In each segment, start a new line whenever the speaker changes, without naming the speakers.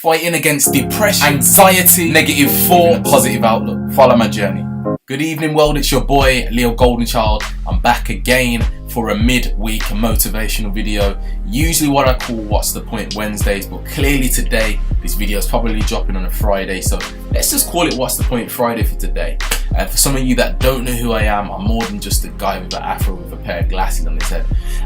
Fighting against depression, anxiety, negative thought, positive outlook. Follow my journey. Good evening world, it's your boy Leo Goldenchild. I'm back again for a midweek motivational video. Usually what I call What's the Point Wednesdays, but clearly today this video is probably dropping on a Friday, so let's just call it What's the Point Friday for today. For some of you that don't know who I am, I'm more than just a guy with an afro with a pair of glasses on his head.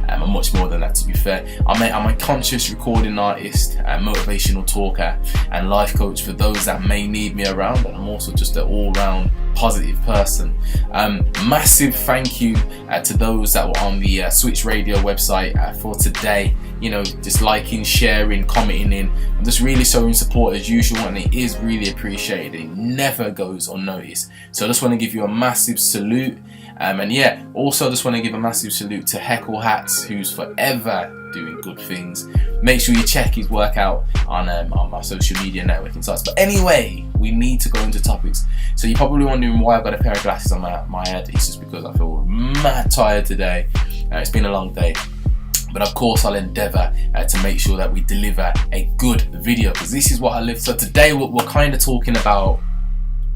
I'm much more than that, to be fair. I'm a conscious recording artist, a motivational talker and life coach for those that may need me around, and I'm also just an all-round positive person. Massive thank you to those that were on the Switch Radio website for today. You know, just liking, sharing, commenting in. I'm just really showing support as usual, and it is really appreciated. It never goes unnoticed. So I just want to give you a massive salute. And yeah, also just want to give a massive salute to Heckle Hats, who's forever doing good things. Make sure you check his work out on my social media networking sites. But anyway, we need to go into topics. So you're probably wondering why I've got a pair of glasses on my head. It's just because I feel mad tired today. It's been a long day. But of course I'll endeavour to make sure that we deliver a good video, because this is what I live. So today we're kind of talking about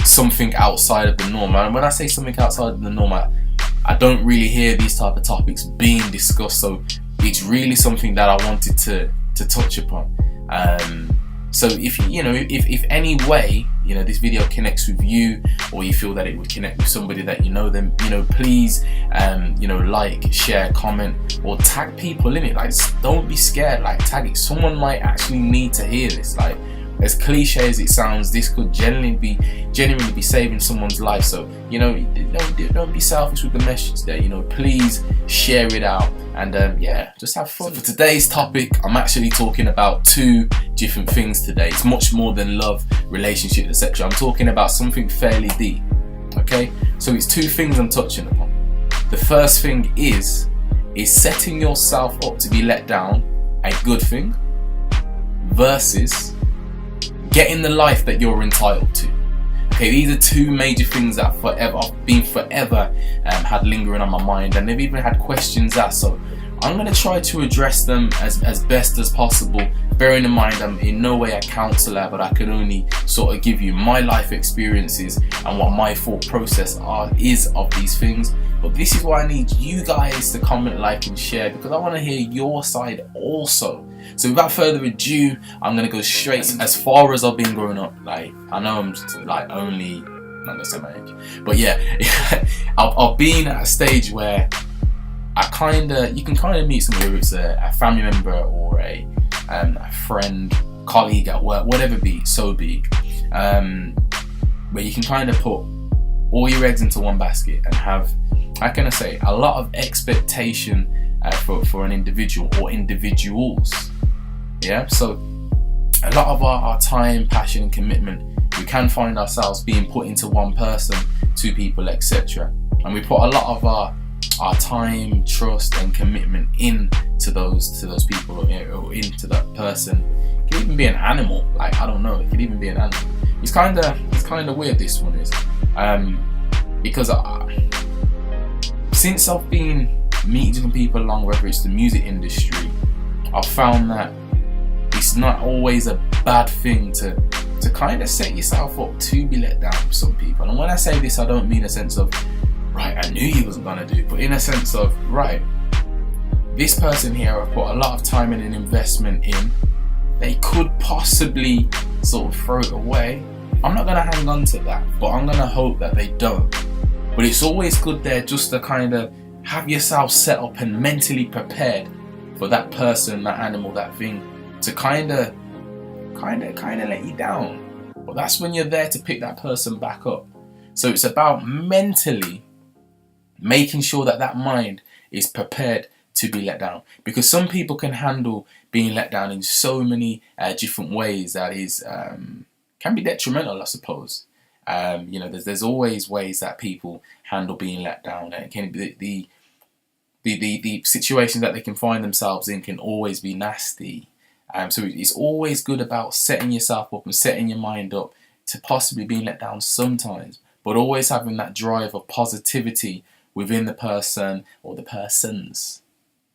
something outside of the norm. And when I say something outside of the norm, I don't really hear these type of topics being discussed. So it's really something that I wanted to touch upon. So if any way this video connects with you, or you feel that it would connect with somebody that you know, then please like, share, comment, or tag people in it. Like, don't be scared. Like, tag it. Someone might actually need to hear this. Like, as cliche as it sounds, this could genuinely be saving someone's life. So don't be selfish with the message there. Please share it out, and just have fun. So for today's topic, I'm actually talking about two different things today. It's much more than love, relationship, etc. I'm talking about something fairly deep. Okay, so it's two things I'm touching upon. The first thing is setting yourself up to be let down a good thing, versus getting the life that you're entitled to. Okay, these are two major things that I've been forever had lingering on my mind, and they've even had questions asked. So I'm going to try to address them as best as possible, bearing in mind I'm in no way a counsellor, but I can only sort of give you my life experiences and what my thought process is of these things. But this is why I need you guys to comment, like, and share, because I want to hear your side also. So without further ado, I'm going to go straight as far as I've been growing up. Like, I know I'm just, like, only, I'm not going to say my age, but yeah, I've been at a stage where you can kind of meet someone, whether it's a family member or a friend, colleague at work, whatever be it, where you can kind of put all your eggs into one basket and have, how can I say, a lot of expectation for an individual or individuals. Yeah, so a lot of our time, passion, and commitment, we can find ourselves being put into one person, two people, etc. And we put a lot of our time, trust, and commitment into those people, or into that person. It could even be an animal. Like, I don't know. It could even be an animal. It's kind of weird. This one is, because since I've been meeting different people along, whether it's the music industry, I've found that it's not always a bad thing to kind of set yourself up to be let down with some people. And when I say this, I don't mean a sense of, right, I knew you wasn't gonna do it, but in a sense of, right, this person here, I put a lot of time and an investment in, they could possibly sort of throw it away. I'm not gonna hang on to that, but I'm gonna hope that they don't. But it's always good there just to kind of have yourself set up and mentally prepared for that person, that animal, that thing to kind of let you down. But that's when you're there to pick that person back up. So it's about mentally making sure that mind is prepared to be let down, because some people can handle being let down in so many different ways that is can be detrimental, I suppose. There's always ways that people handle being let down, and it can be the situations that they can find themselves in can always be nasty. So it's always good about setting yourself up and setting your mind up to possibly being let down sometimes, but always having that drive of positivity within the person or the persons.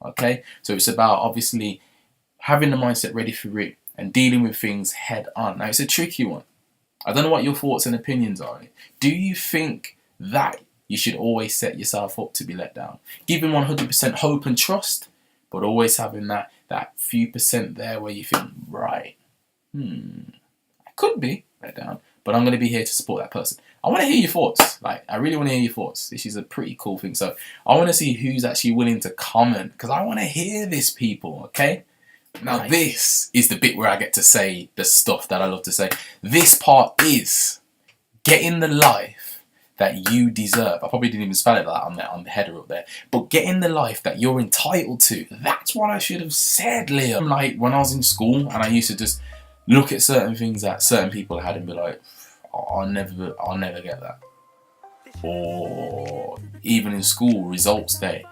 Okay, so it's about obviously having the mindset ready for it, and dealing with things head on. Now, it's a tricky one. I don't know what your thoughts and opinions are on it. Do you think that you should always set yourself up to be let down? Giving 100% hope and trust, but always having that few percent there where you think, right, I could be let down, but I'm going to be here to support that person. I want to hear your thoughts. Like, I really want to hear your thoughts. This is a pretty cool thing. So I want to see who's actually willing to comment, because I want to hear this, people, okay? Now, this is the bit where I get to say the stuff that I love to say. This part is getting the life that you deserve. I probably didn't even spell it like that on the header up there. But getting the life that you're entitled to. That's what I should have said, Leo. Like, when I was in school and I used to just look at certain things that certain people had and be like, I'll never get that. Or even in school, results day.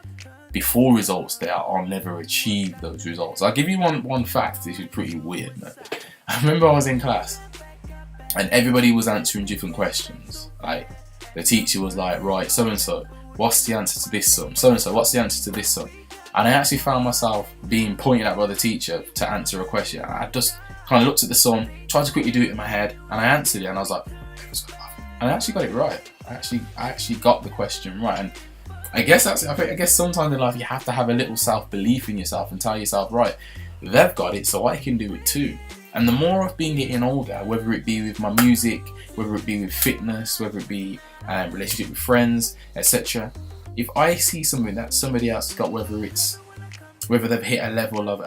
Before results day, I'll never achieve those results. I'll give you one fact. This is pretty weird, man. I remember I was in class and everybody was answering different questions. Like, the teacher was like, right, so-and-so, what's the answer to this sum? So-and-so, what's the answer to this sum? And I actually found myself being pointed at by the teacher to answer a question. I just kind of looked at the sum, tried to quickly do it in my head, and I answered it, and I was like, and I actually got it right. I actually got the question right. And I guess sometimes in life you have to have a little self-belief in yourself and tell yourself, right, they've got it, so I can do it too. And the more I've been getting older, whether it be with my music, whether it be with fitness, whether it be relationship with friends, etc., if I see something that somebody else has got, whether they've hit a level of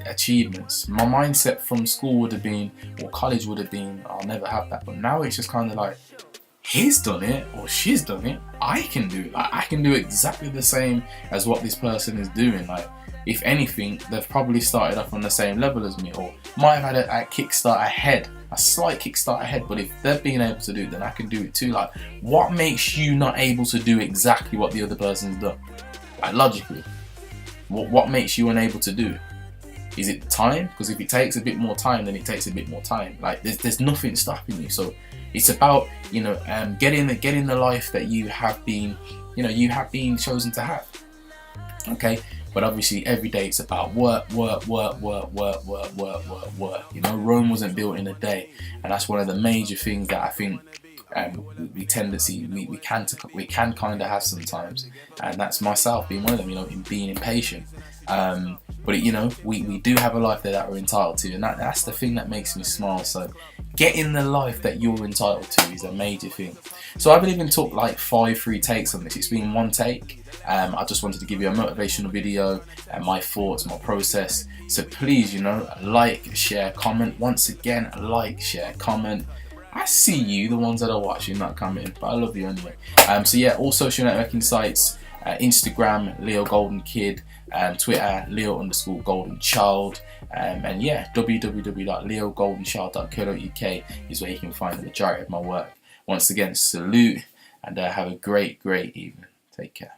achievements, my mindset from school would have been, or college would have been, I'll never have that. But now it's just kind of like, he's done it or she's done it, I can do it. Like, I can do exactly the same as what this person is doing. Like, if anything, they've probably started off on the same level as me, or might have had a kickstart ahead, a slight kickstart ahead. But if they've been able to do it, then I can do it too. Like, what makes you not able to do exactly what the other person's done? Like, logically, what makes you unable to do it? Is it time? Because if it takes a bit more time, then it takes a bit more time. Like, there's nothing stopping you. So it's about, getting the life that you have been chosen to have. Okay, but obviously every day it's about work. Rome wasn't built in a day, and that's one of the major things that I think we can kind of have sometimes, and that's myself being one of them. In being impatient. But we do have a life that we're entitled to, and that's the thing that makes me smile. So getting the life that you're entitled to is a major thing. So I haven't even took like 3 takes on this. It's been one take. I just wanted to give you a motivational video and my thoughts, my process. So please, like, share, comment. Once again, like, share, comment. I see you, the ones that are watching, not commenting, but I love you anyway. So yeah, all social networking sites, Instagram, Leo Golden Kid, Twitter, Leo_Golden_Child, and yeah, www.leogoldenchild.co.uk is where you can find the majority of my work. Once again, salute, and have a great evening. Take care.